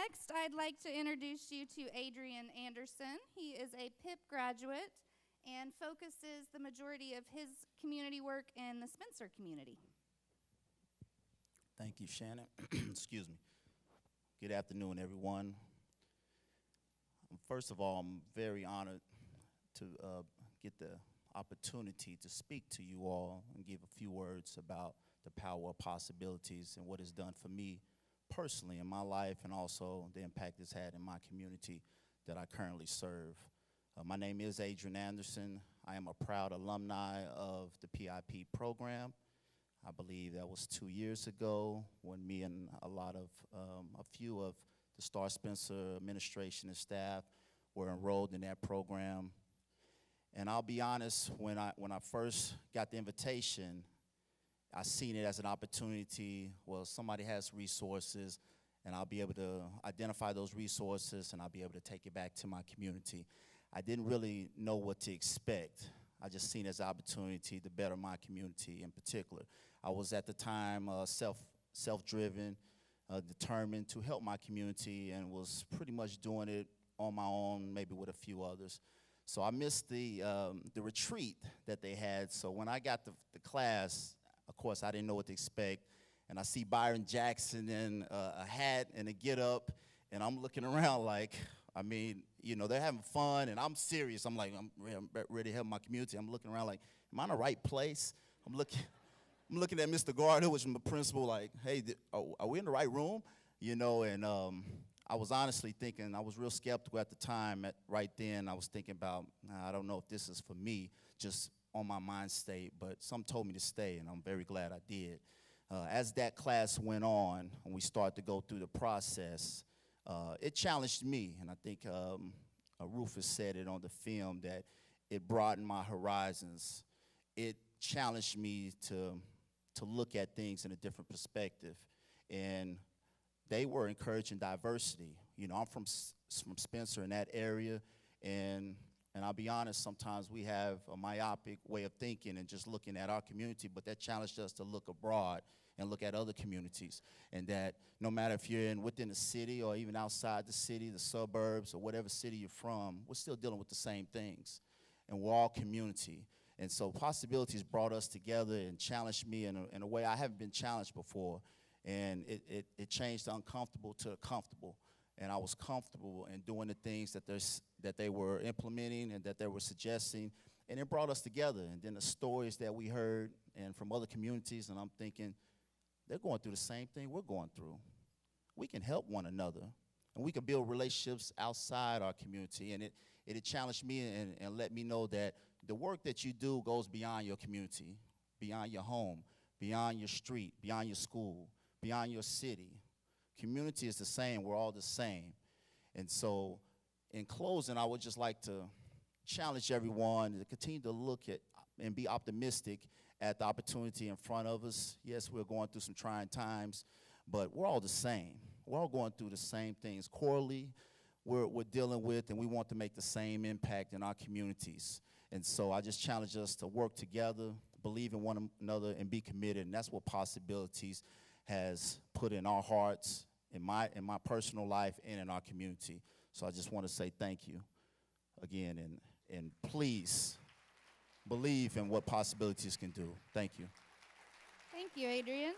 Next, I'd like to introduce you to Adrian Anderson. He is a PIP graduate and focuses the majority of his community work in the Spencer community. Thank you, Shannon. Excuse me. Good afternoon, everyone. First of all, I'm very honored to get the opportunity to speak to you all and give a few words about the power of possibilities and what it's done for me personally in my life, and also the impact it's had in my community that I currently serve. My name is Adrian Anderson. I am a proud alumni of the PIP program. I believe that was 2 years ago when me and a few of the Star Spencer administration and staff were enrolled in that program. And I'll be honest, when I first got the invitation, I seen it as an opportunity. Well, somebody has resources, and I'll be able to identify those resources, and I'll be able to take it back to my community. I didn't really know what to expect. I just seen it as an opportunity to better my community in particular. I was at the time self-driven, determined to help my community, and was pretty much doing it on my own, maybe with a few others. So I missed the retreat that they had. So when I got the class, of course, I didn't know what to expect. And I see Byron Jackson in a hat and a get-up, and I'm looking around like, I mean, you know, they're having fun, and I'm serious. I'm like, I'm ready to help my community. I'm looking around like, am I in the right place? I'm looking at Mr. Gardner, which is my principal, like, hey, are we in the right room? You know, and I was honestly thinking, I was real skeptical at the time. Right then, I was thinking about, I don't know if this is for me, just on my mind state, but some told me to stay, and I'm very glad I did. As that class went on, and we started to go through the process, it challenged me, and I think Rufus said it on the film, that it broadened my horizons. It challenged me to look at things in a different perspective, and they were encouraging diversity. You know, I'm from Spencer, in that area, and I'll be honest, sometimes we have a myopic way of thinking and just looking at our community, but that challenged us to look abroad and look at other communities, and that no matter if you're within the city or even outside the city, the suburbs, or whatever city you're from, we're still dealing with the same things, and we're all community. And so Possibilities brought us together and challenged me in a way I haven't been challenged before, and it changed the uncomfortable to comfortable. And I was comfortable in doing the things that they were implementing and that they were suggesting, and it brought us together. And then the stories that we heard and from other communities, and I'm thinking, they're going through the same thing we're going through. We can help one another, and we can build relationships outside our community. And it challenged me and let me know that the work that you do goes beyond your community, beyond your home, beyond your street, beyond your school, beyond your city. Community is the same. We're all the same. And so in closing, I would just like to challenge everyone to continue to look at and be optimistic at the opportunity in front of us. Yes, we're going through some trying times, but we're all the same. We're all going through the same things. Corely, we're dealing with, and we want to make the same impact in our communities. And so I just challenge us to work together, believe in one another, and be committed. And that's what Possibilities has put in our hearts, in my personal life, and in our community. So I just want to say thank you again, and please believe in what Possibilities can do. Thank you. Thank you, Adrian.